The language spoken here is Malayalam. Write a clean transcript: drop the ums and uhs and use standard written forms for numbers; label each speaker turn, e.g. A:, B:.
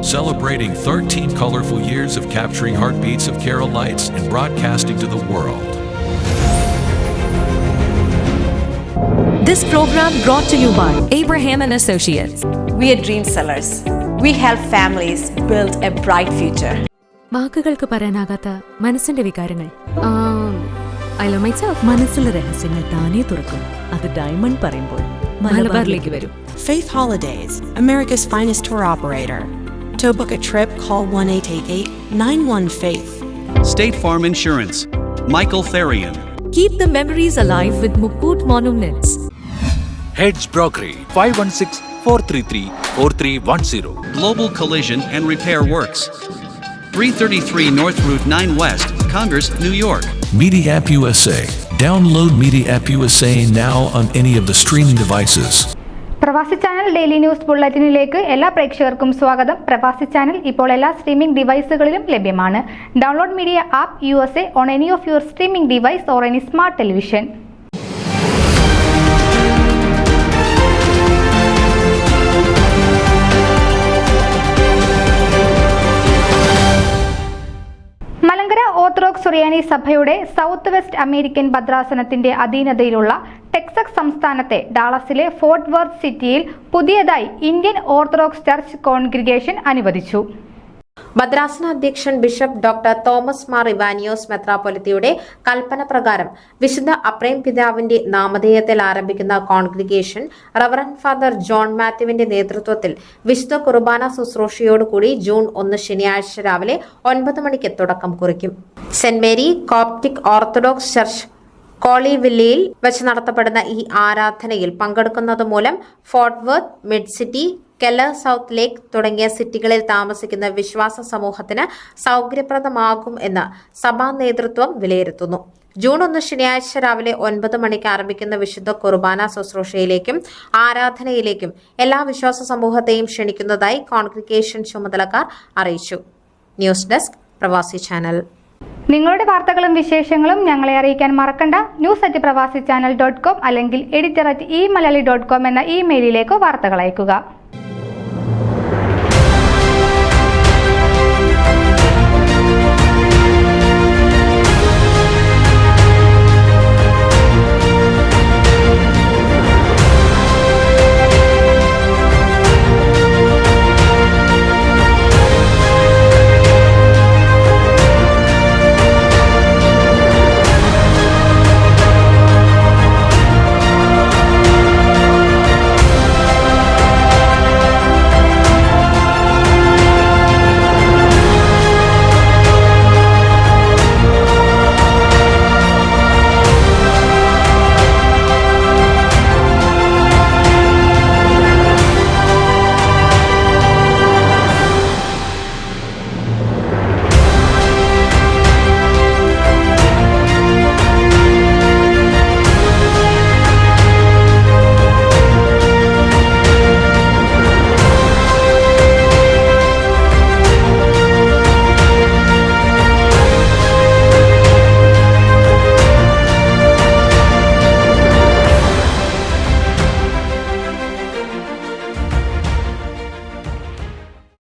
A: celebrating 13 colorful years of capturing heartbeats of Keralites and broadcasting to the world.
B: This program brought to you by Abraham and Associates.
C: We are dream sellers. We help families build a bright future.
D: വാക്കുകൾക്ക് പറയാനാകാത്ത മനസ്സിന്റെ വികാരങ്ങൾ. I love myself. മനസ്സിലെ രഹസ്യങ്ങൾ താനേ തുറക്കും. അത് ഡയമണ്ട് പറയുമ്പോൾ മലബാറിലേക്ക് വരും.
E: Faith Holidays, America's finest tour operator. To book a trip, call 1-888-91-FAITH.
F: State Farm Insurance, Michael Therian.
B: Keep the memories alive with Mukut Monuments.
G: Heads Brokery 516-433-4310.
F: Global Collision and Repair Works, 333 North Route 9 West, Congress, New York.
A: Media App USA. Download Media App USA now on any of the streaming devices.
H: പ്രവാസി ചാനൽ ഡെയിലി ന്യൂസ് ബുള്ളറ്റിനിലേക്ക് എല്ലാ പ്രേക്ഷകർക്കും സ്വാഗതം. പ്രവാസി ചാനൽ ഇപ്പോൾ എല്ലാ സ്ട്രീമിംഗ് ഡിവൈസുകളിലും ലഭ്യമാണ്. Download media app USA on any of your streaming device or any smart television. Malankara orthodox സുറിയാനി സഭയുടെ സൗത്ത് വെസ്റ്റ് അമേരിക്കൻ ഭദ്രാസനത്തിന്റെ അധീനതയിലുള്ള ടെക്സസ് സംസ്ഥാനത്തെ ഡാളസിലെ ഫോർട്ട് വർത്ത് സിറ്റിയിൽ പുതിയതായി ഇന്ത്യൻ ഓർത്തഡോക്സ് ചർച്ച് കോൺഗ്രിഗേഷൻ അനുവദിച്ചു.
C: ഭദ്രാസന അധ്യക്ഷൻ bishop doctor Thomas Mar Ivanios മെത്രാപ്പൊലിത്തയുടെ കൽപ്പന പ്രകാരം വിശുദ്ധ അപ്രേം പിതാവിന്റെ നാമധേയത്തിൽ ആരംഭിക്കുന്ന കോൺഗ്രിഗേഷൻ റവറന്റ് ഫാദർ ജോൺ മാത്യുവിന്റെ നേതൃത്വത്തിൽ വിശുദ്ധ കുർബാന ശുശ്രൂഷയോടുകൂടി ജൂൺ 1 ശനിയാഴ്ച രാവിലെ 9 മണിക്ക് തുടക്കം കുറിക്കും. Saint Mary Coptic orthodox church കോളിവില്ലയിൽ വെച്ച് നടത്തപ്പെടുന്ന ഈ ആരാധനയിൽ പങ്കെടുക്കുന്നത് മൂലം Fort Worth, mid city, Keller south lake തുടങ്ങിയ സിറ്റികളിൽ താമസിക്കുന്ന വിശ്വാസ സമൂഹത്തിന് സൗകര്യപ്രദമാകും എന്ന് സഭാ നേതൃത്വം വിലയിരുത്തുന്നു. ജൂൺ 1 ശനിയാഴ്ച രാവിലെ 9 മണിക്ക് ആരംഭിക്കുന്ന വിശുദ്ധ കുർബാന ശുശ്രൂഷയിലേക്കും ആരാധനയിലേക്കും എല്ലാ വിശ്വാസ സമൂഹത്തെയും ക്ഷണിക്കുന്നതായി കോൺഗ്രിഗേഷൻ ചുമതലക്കാർ അറിയിച്ചു. ന്യൂസ് ഡെസ്ക് പ്രവാസി ചാനൽ.
H: നിങ്ങളുടെ വാർത്തകളും വിശേഷങ്ങളും ഞങ്ങളെ അറിയിക്കാൻ മറക്കണ്ട. news@pravasichannel.com അല്ലെങ്കിൽ editor@eMalayali.com എന്ന ഇമെയിലിലേക്ക് വാർത്തകൾ അയക്കുക.